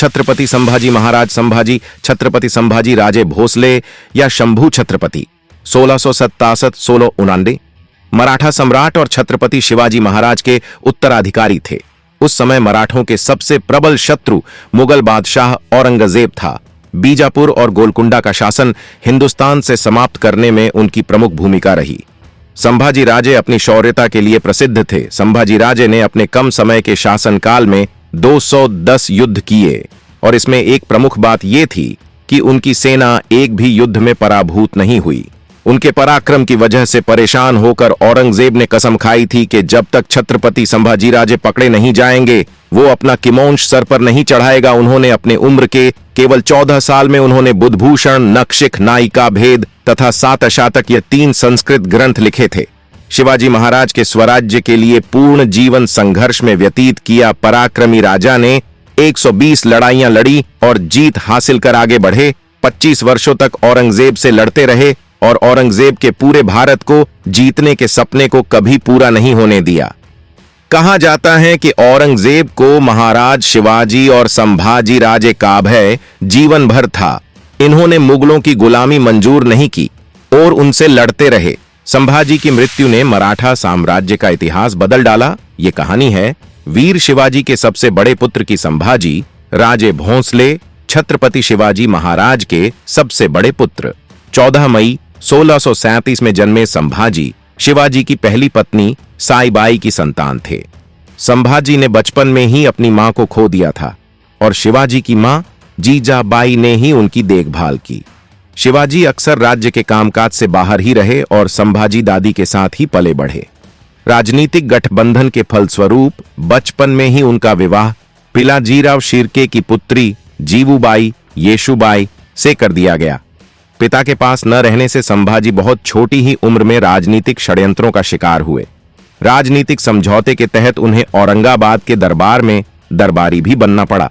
छत्रपति संभाजी महाराज संभाजी, छत्रपति संभाजी राजे भोसले या शंभू छत्रपति 1667-1699 मराठा सम्राट और छत्रपति शिवाजी महाराज के उत्तराधिकारी थे। उस समय मराठों के सबसे प्रबल शत्रु मुगल बादशाह औरंगजेब था। बीजापुर और गोलकुंडा का शासन हिंदुस्तान से समाप्त करने में उनकी प्रमुख भूमिका रही। संभाजी राजे अपनी शौर्यता के लिए प्रसिद्ध थे। संभाजी राजे ने अपने कम समय के शासनकाल में 210 युद्ध किए और इसमें एक प्रमुख बात यह थी कि उनकी सेना एक भी युद्ध में पराभूत नहीं हुई। उनके पराक्रम की वजह से परेशान होकर औरंगजेब ने कसम खाई थी कि जब तक छत्रपति संभाजी राजे पकड़े नहीं जाएंगे वो अपना किमोंश सर पर नहीं चढ़ाएगा। उन्होंने अपने उम्र के केवल 14 साल में उन्होंने बुधभूषण, नखशिख, नायिका भेद तथा सातशातक ये 3 संस्कृत ग्रंथ लिखे थे। शिवाजी महाराज के स्वराज्य के लिए पूर्ण जीवन संघर्ष में व्यतीत किया पराक्रमी राजा ने 120 लड़ाइयां लड़ी और जीत हासिल कर आगे बढ़े। 25 वर्षों तक औरंगजेब से लड़ते रहे और औरंगजेब के पूरे भारत को जीतने के सपने को कभी पूरा नहीं होने दिया। कहा जाता है कि औरंगजेब को महाराज शिवाजी और संभाजी राजे का भय जीवन भर था। इन्होंने मुगलों की गुलामी मंजूर नहीं की और उनसे लड़ते रहे। संभाजी की मृत्यु ने मराठा साम्राज्य का इतिहास बदल डाला। ये कहानी है वीर शिवाजी के सबसे बड़े पुत्र की संभाजी राजे भोंसले, छत्रपति शिवाजी महाराज के सबसे बड़े पुत्र। 14 मई 1637 में जन्मे संभाजी शिवाजी की पहली पत्नी साईबाई की संतान थे। संभाजी ने बचपन में ही अपनी मां को खो दिया था और शिवाजी की मां जीजाबाई ने ही उनकी देखभाल की। शिवाजी अक्सर राज्य के कामकाज से बाहर ही रहे और संभाजी दादी के साथ ही पले बढ़े। राजनीतिक गठबंधन के फलस्वरूप बचपन में ही उनका विवाह पिलाजीराव शिर्के की पुत्री जीवूबाई येशुबाई से कर दिया गया। पिता के पास न रहने से संभाजी बहुत छोटी ही उम्र में राजनीतिक षड्यंत्रों का शिकार हुए। राजनीतिक समझौते के तहत उन्हें औरंगाबाद के दरबार में दरबारी भी बनना पड़ा।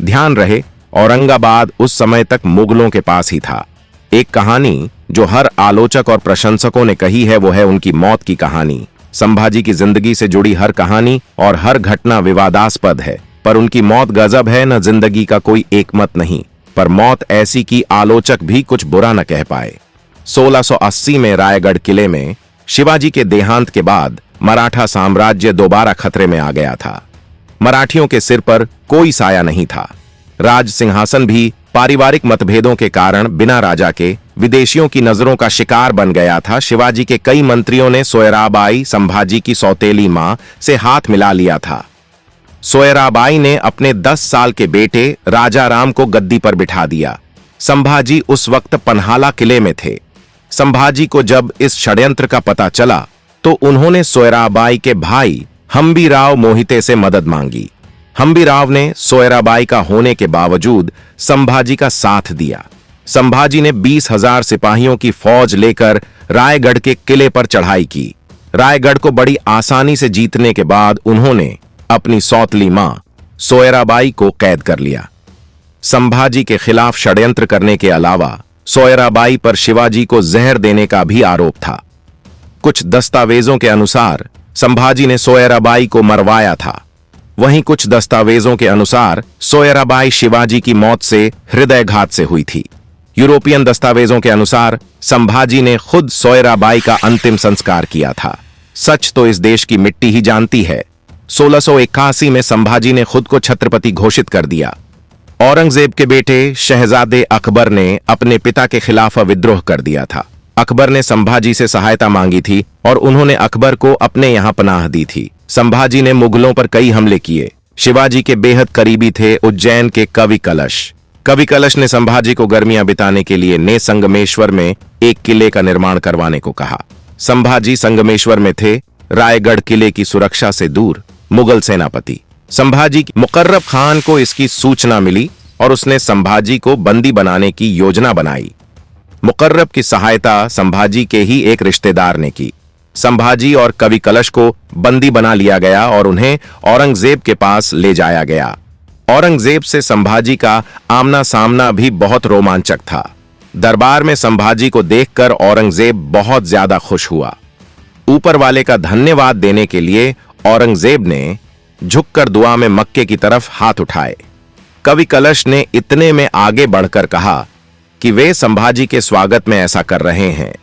ध्यान रहे, औरंगाबाद उस समय तक मुगलों के पास ही था। एक कहानी जो हर आलोचक और प्रशंसकों ने कही है वो है उनकी मौत की कहानी। संभाजी की जिंदगी से जुड़ी हर कहानी और हर घटना विवादास्पद है, पर उनकी मौत गजब है। न जिंदगी का कोई एकमत नहीं, पर मौत ऐसी कि आलोचक भी कुछ बुरा न कह पाए। 1680 में रायगढ़ किले में शिवाजी के देहांत के बाद मराठा साम्राज्य दोबारा खतरे में आ गया था। मराठियों के सिर पर कोई साया नहीं था। राज सिंहासन भी पारिवारिक मतभेदों के कारण बिना राजा के विदेशियों की नजरों का शिकार बन गया था। शिवाजी के कई मंत्रियों ने सोयराबाई, संभाजी की सौतेली मां, से हाथ मिला लिया था। सोयराबाई ने अपने 10 साल के बेटे राजाराम को गद्दी पर बिठा दिया। संभाजी उस वक्त पन्हाला किले में थे। संभाजी को जब इस षड्यंत्र का पता चला तो उन्होंने सोयराबाई के भाई हंबीराव मोहिते से मदद मांगी। हंबीराव ने सोयराबाई का होने के बावजूद संभाजी का साथ दिया। संभाजी ने 20,000 सिपाहियों की फौज लेकर रायगढ़ के किले पर चढ़ाई की। रायगढ़ को बड़ी आसानी से जीतने के बाद उन्होंने अपनी सौतली मां सोयराबाई को कैद कर लिया। संभाजी के खिलाफ षड्यंत्र करने के अलावा सोयराबाई पर शिवाजी को जहर देने का भी आरोप था। कुछ दस्तावेजों के अनुसार संभाजी ने सोयराबाई को मरवाया था। वहीं कुछ दस्तावेजों के अनुसार सोयराबाई शिवाजी की मौत से हृदयघात से हुई थी। यूरोपियन दस्तावेजों के अनुसार संभाजी ने खुद सोयराबाई का अंतिम संस्कार किया था। सच तो इस देश की मिट्टी ही जानती है। 1681 में संभाजी ने खुद को छत्रपति घोषित कर दिया। औरंगजेब के बेटे शहजादे अकबर ने अपने पिता के खिलाफ विद्रोह कर दिया था। अकबर ने संभाजी से सहायता मांगी थी और उन्होंने अकबर को अपने यहां पनाह दी थी। संभाजी ने मुगलों पर कई हमले किए। शिवाजी के बेहद करीबी थे उज्जैन के कवि कलश। कवि कलश ने संभाजी को गर्मियां बिताने के लिए ने संगमेश्वर में एक किले का निर्माण करवाने को कहा। संभाजी संगमेश्वर में थे, रायगढ़ किले की सुरक्षा से दूर। मुगल सेनापति संभाजी मुकर्रब खान को इसकी सूचना मिली और उसने संभाजी को बंदी बनाने की योजना बनाई। मुकर्रब की सहायता संभाजी के ही एक रिश्तेदार ने की। संभाजी और कवि कलश को बंदी बना लिया गया और उन्हें औरंगजेब के पास ले जाया गया। औरंगजेब से संभाजी का आमना सामना भी बहुत रोमांचक था। दरबार में संभाजी को देखकर औरंगजेब बहुत ज्यादा खुश हुआ। ऊपर वाले का धन्यवाद देने के लिए औरंगजेब ने झुककर दुआ में मक्के की तरफ हाथ उठाए। कवि कलश ने इतने में आगे बढ़कर कहा कि वे संभाजी के स्वागत में ऐसा कर रहे हैं।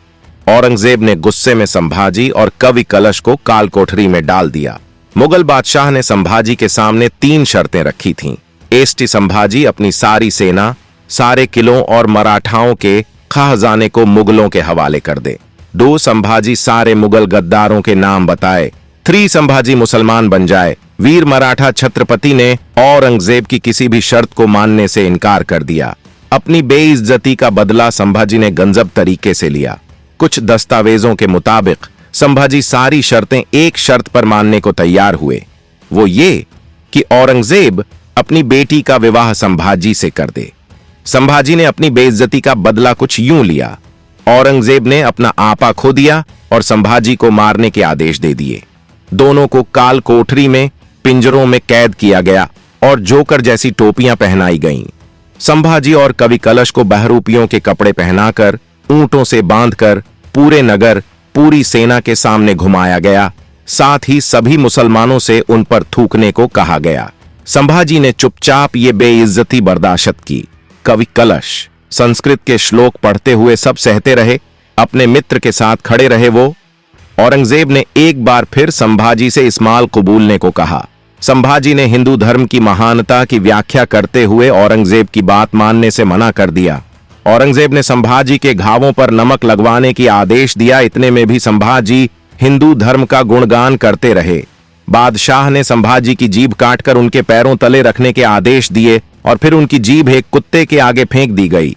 औरंगजेब ने गुस्से में संभाजी और कवि कलश को काल कोठरी में डाल दिया। मुगल बादशाह ने संभाजी के सामने 3 शर्तें रखी थीं। एसटी संभाजी अपनी सारी सेना, सारे किलों और मराठाओं के खजाने को मुगलों के हवाले कर दे। 2 संभाजी सारे मुगल गद्दारों के नाम बताए। 3 संभाजी मुसलमान बन जाए। वीर मराठा छत्रपति ने औरंगजेब की किसी भी शर्त को मानने से इनकार कर दिया। अपनी बेइज्जती का बदला संभाजी ने गंजब तरीके से लिया। कुछ दस्तावेजों के मुताबिक संभाजी सारी शर्तें एक शर्त पर मानने को तैयार हुए, वो ये कि औरंगजेब अपनी बेटी का विवाह संभाजी से कर दे। संभाजी ने अपनी बेइज्जती का बदला कुछ यूं लिया। औरंगजेब ने अपना आपा खो दिया और संभाजी को मारने के आदेश दे दिए। दोनों को काल कोठरी में पिंजरों में कैद किया गया और जोकर जैसी टोपियां पहनाई गईं। संभाजी और कवि कलश को बहरूपियों के कपड़े पहनाकर, ऊंटों से बांधकर पूरे नगर, पूरी सेना के सामने घुमाया गया। साथ ही सभी मुसलमानों से उन पर थूकने को कहा गया। संभाजी ने चुपचाप ये बेइज्जती बर्दाश्त की। कवि कलश संस्कृत के श्लोक पढ़ते हुए सब सहते रहे, अपने मित्र के साथ खड़े रहे। वो औरंगजेब ने एक बार फिर संभाजी से इस्माल कबूलने को कहा। संभाजी ने हिंदू धर्म की महानता की व्याख्या करते हुए औरंगजेब की बात मानने से मना कर दिया। औरंगजेब ने संभाजी के घावों पर नमक लगवाने की आदेश दिया। इतने में भी संभाजी हिंदू धर्म का गुणगान करते रहे। बादशाह ने संभाजी की जीभ काटकर उनके पैरों तले रखने के आदेश दिए और फिर उनकी जीभ एक कुत्ते के आगे फेंक दी गई।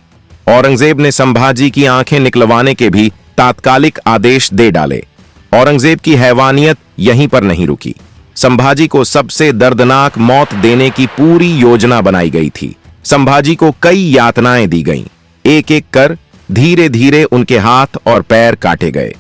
औरंगजेब ने संभाजी की आंखें निकलवाने के भी तात्कालिक आदेश दे डाले। औरंगजेब की हैवानियत यहीं पर नहीं रुकी। संभाजी को सबसे दर्दनाक मौत देने की पूरी योजना बनाई गई थी। संभाजी को कई यातनाएं दी गईं। एक एक कर धीरे धीरे उनके हाथ और पैर काटे गए,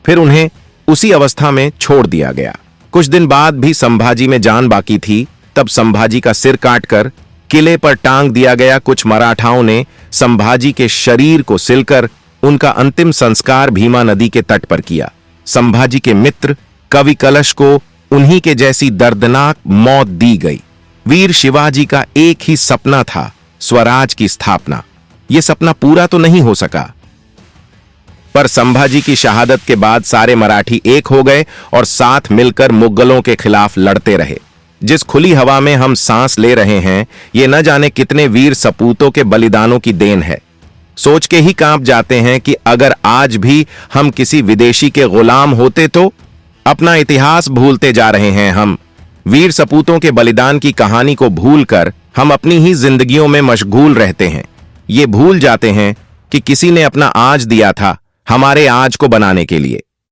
फिर उन्हें उसी अवस्था में छोड़ दिया गया। कुछ दिन बाद भी संभाजी में जान बाकी थी, तब संभाजी का सिर काटकर किले पर टांग दिया गया। कुछ मराठाओं ने संभाजी के शरीर को सिलकर उनका अंतिम संस्कार भीमा नदी के तट पर किया। संभाजी के मित्र कवि कलश को उन्हीं के जैसी दर्दनाक मौत दी गई। वीर शिवाजी का एक ही सपना था, स्वराज की स्थापना। यह सपना पूरा तो नहीं हो सका, पर संभाजी की शहादत के बाद सारे मराठी एक हो गए और साथ मिलकर मुगलों के खिलाफ लड़ते रहे। जिस खुली हवा में हम सांस ले रहे हैं, ये न जाने कितने वीर सपूतों के बलिदानों की देन है। सोच के ही कांप जाते हैं कि अगर आज भी हम किसी विदेशी के गुलाम होते तो। अपना इतिहास भूलते जा रहे हैं हम। वीर सपूतों के बलिदान की कहानी को भूलकर हम अपनी ही जिंदगियों में मशगूल रहते हैं। ये भूल जाते हैं कि किसी ने अपना आज दिया था हमारे आज को बनाने के लिए।